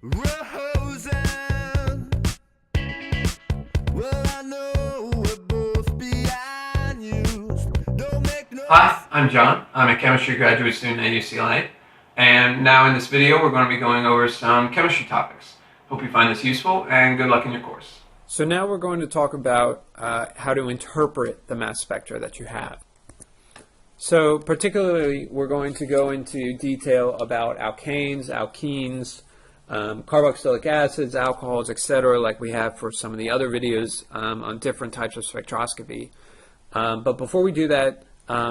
Roses. Well, I know we're both beyond use. Don't make no. Hi, I'm John. I'm a chemistry graduate student at UCLA, and now in this video we're going to be going over some chemistry topics. Hope you find this useful, and good luck in your course. So now we're going to talk about how to interpret the mass spectra that you have. So particularly we're going to go into detail about alkanes, alkenes, carboxylic acids, alcohols, etc., like we have for some of the other videos on different types of spectroscopy. But before we do that,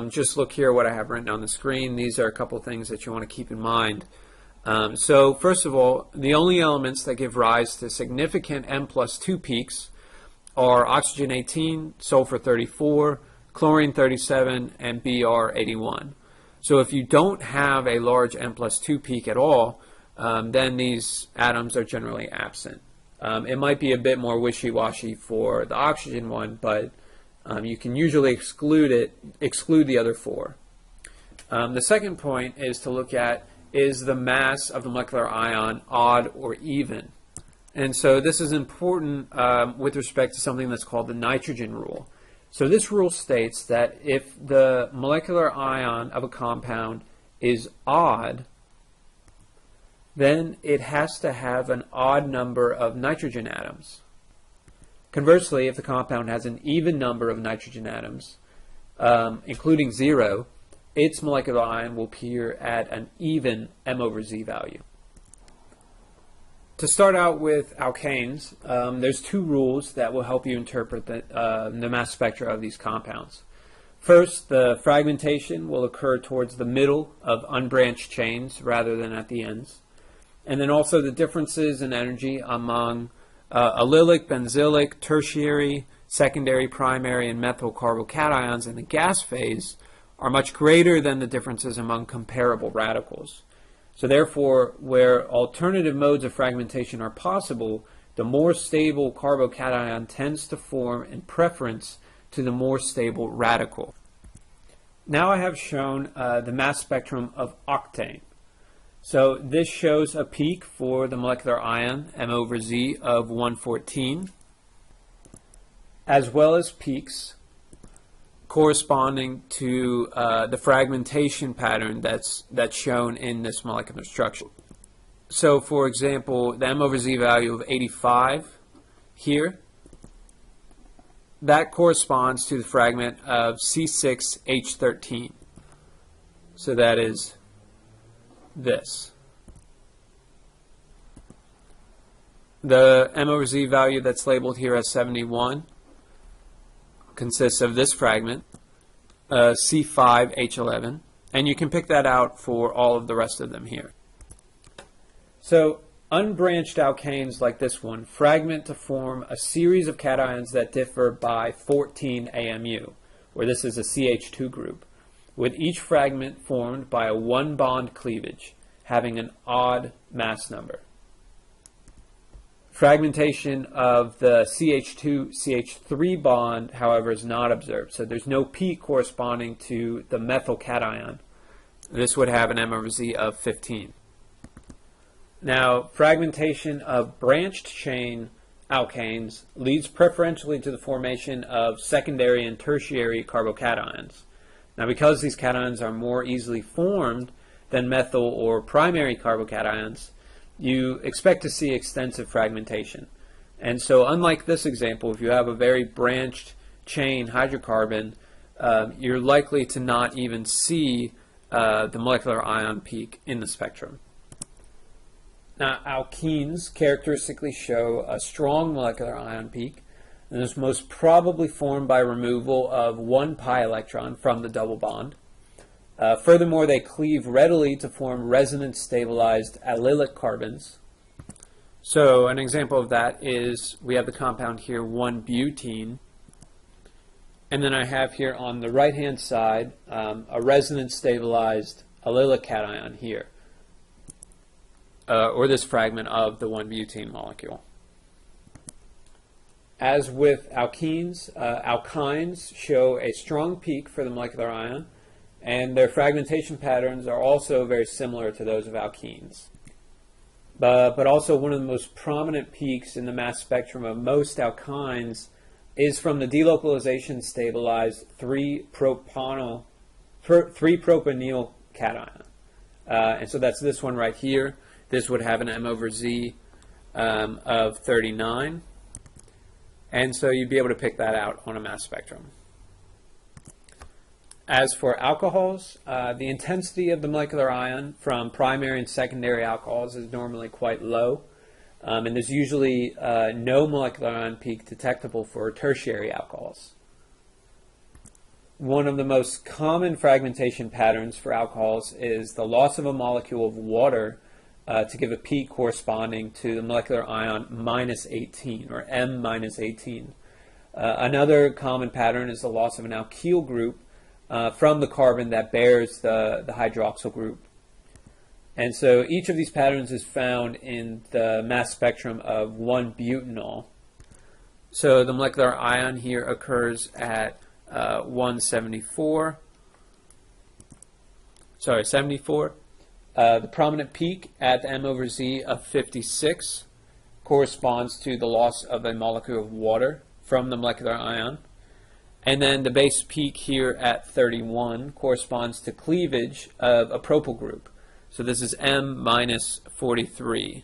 just look here what I have written on the screen. These are a couple things that you want to keep in mind. So first of all, the only elements that give rise to significant M+2 peaks are oxygen 18, sulfur 34, chlorine 37, and Br 81. So if you don't have a large M+2 peak at all, then these atoms are generally absent. It might be a bit more wishy-washy for the oxygen one, but you can usually exclude the other four. The second point is to look at, is the mass of the molecular ion odd or even? And so this is important with respect to something that's called the nitrogen rule. So this rule states that if the molecular ion of a compound is odd, then it has to have an odd number of nitrogen atoms. Conversely, if the compound has an even number of nitrogen atoms, including 0, its molecular ion will appear at an even M/Z value. To start out with alkanes, there's two rules that will help you interpret the mass spectra of these compounds. First, the fragmentation will occur towards the middle of unbranched chains rather than at the ends. And then also the differences in energy among allylic, benzylic, tertiary, secondary, primary, and methyl carbocations in the gas phase are much greater than the differences among comparable radicals. So therefore, where alternative modes of fragmentation are possible, the more stable carbocation tends to form in preference to the more stable radical. Now I have shown the mass spectrum of octane. So this shows a peak for the molecular ion M/Z of 114, as well as peaks corresponding to the fragmentation pattern that's shown in this molecular structure. So for example, the M/Z value of 85 here, that corresponds to the fragment of C6H13. So that is this. The M/Z value that's labeled here as 71 consists of this fragment, C5H11, and you can pick that out for all of the rest of them here. So unbranched alkanes like this one fragment to form a series of cations that differ by 14 AMU, where this is a CH2 group, with each fragment formed by a one-bond cleavage, having an odd mass number. Fragmentation of the CH2-CH3 bond, however, is not observed. So there's no peak corresponding to the methyl cation. This would have an M/Z of 15. Now, fragmentation of branched chain alkanes leads preferentially to the formation of secondary and tertiary carbocations. Now, because these cations are more easily formed than methyl or primary carbocations, you expect to see extensive fragmentation. And so unlike this example, if you have a very branched chain hydrocarbon, you're likely to not even see the molecular ion peak in the spectrum. Now, alkenes characteristically show a strong molecular ion peak, and is most probably formed by removal of one pi electron from the double bond. Furthermore, they cleave readily to form resonance-stabilized allylic carbons. So an example of that is we have the compound here 1-butene, and then I have here on the right-hand side a resonance-stabilized allylic cation here, or this fragment of the 1-butene molecule. As with alkenes, alkynes show a strong peak for the molecular ion, and their fragmentation patterns are also very similar to those of alkenes. but also one of the most prominent peaks in the mass spectrum of most alkynes is from the delocalization stabilized 3-propanyl cation. And so that's this one right here. This would have an M over Z of 39. And so you'd be able to pick that out on a mass spectrum. As for alcohols, the intensity of the molecular ion from primary and secondary alcohols is normally quite low. And there's usually no molecular ion peak detectable for tertiary alcohols. One of the most common fragmentation patterns for alcohols is the loss of a molecule of water to give a peak corresponding to the molecular ion minus 18 or M minus 18. Another common pattern is the loss of an alkyl group from the carbon that bears the hydroxyl group. And so each of these patterns is found in the mass spectrum of 1-butanol. So the molecular ion here occurs at 74. The prominent peak at the M over Z of 56 corresponds to the loss of a molecule of water from the molecular ion. And then the base peak here at 31 corresponds to cleavage of a propyl group. So this is M minus 43.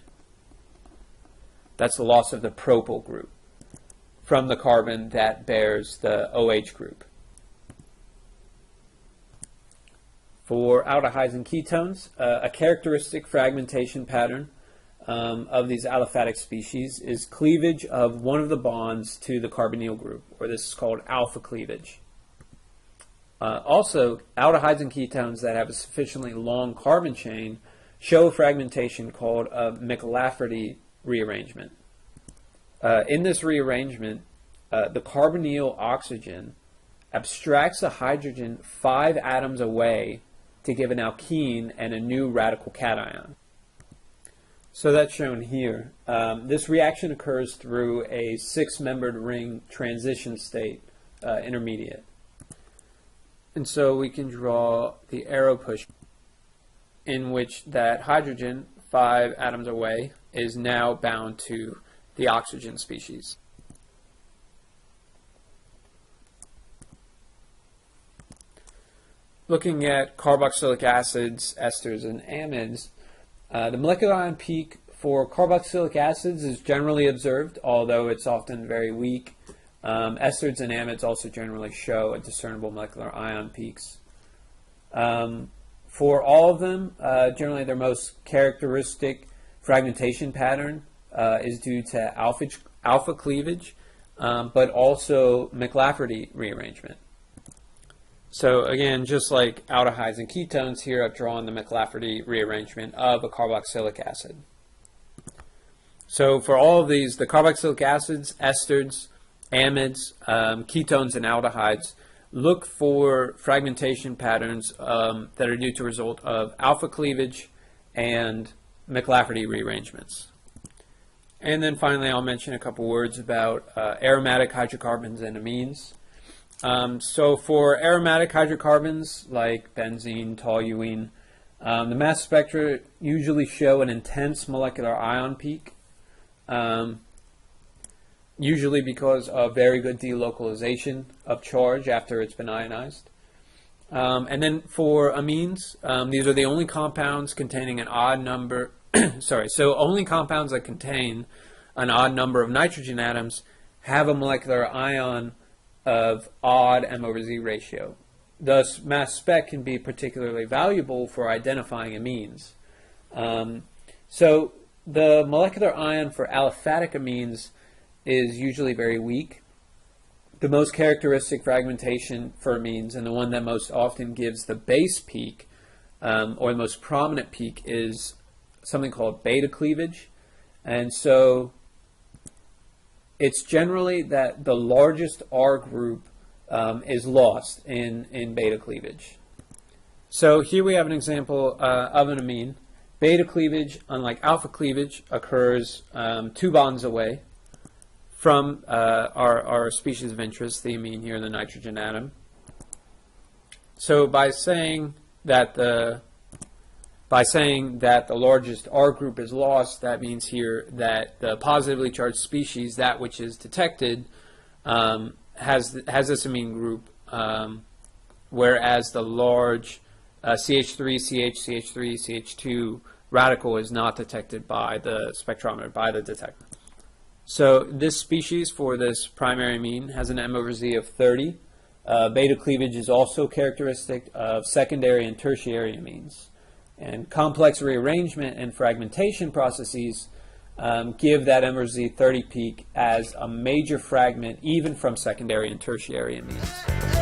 That's the loss of the propyl group from the carbon that bears the OH group. For aldehydes and ketones, a characteristic fragmentation pattern of these aliphatic species is cleavage of one of the bonds to the carbonyl group, or this is called alpha cleavage. Also, aldehydes and ketones that have a sufficiently long carbon chain show a fragmentation called a McLafferty rearrangement. In this rearrangement, the carbonyl oxygen abstracts a hydrogen 5 atoms away to give an alkene and a new radical cation. So that's shown here. This reaction occurs through a 6-membered ring transition state intermediate. And so we can draw the arrow push in which that hydrogen 5 atoms away is now bound to the oxygen species. Looking at carboxylic acids, esters, and amines, the molecular ion peak for carboxylic acids is generally observed, although it's often very weak. Esters and amides also generally show a discernible molecular ion peaks. For all of them, generally their most characteristic fragmentation pattern is due to alpha cleavage, but also McLafferty rearrangement. So again, just like aldehydes and ketones, here I've drawn the McLafferty rearrangement of a carboxylic acid. So for all of these, the carboxylic acids, esters, amides, ketones, and aldehydes, look for fragmentation patterns that are due to result of alpha cleavage and McLafferty rearrangements. And then finally, I'll mention a couple words about aromatic hydrocarbons and amines. So for aromatic hydrocarbons like benzene, toluene, the mass spectra usually show an intense molecular ion peak, usually because of very good delocalization of charge after it's been ionized. And then for amines, these are the only compounds containing an odd number, only compounds that contain an odd number of nitrogen atoms have a molecular ion of odd M over Z ratio. Thus, mass spec can be particularly valuable for identifying amines. So the molecular ion for aliphatic amines is usually very weak. The most characteristic fragmentation for amines, and the one that most often gives the base peak, or the most prominent peak, is something called beta cleavage. And so it's generally that the largest R group is lost in beta cleavage. So here we have an example of an amine. Beta cleavage, unlike alpha cleavage, occurs 2 bonds away from our species of interest, the amine here, the nitrogen atom. So by saying that the By saying that the largest R group is lost, that means here that the positively charged species, that which is detected, has this amine group, whereas the large CH3, CH3, CH2 radical is not detected by the spectrometer, by the detector. So this species for this primary amine has an M/Z of 30. Beta cleavage is also characteristic of secondary and tertiary amines. And complex rearrangement and fragmentation processes give that M/Z 30 peak as a major fragment even from secondary and tertiary amines.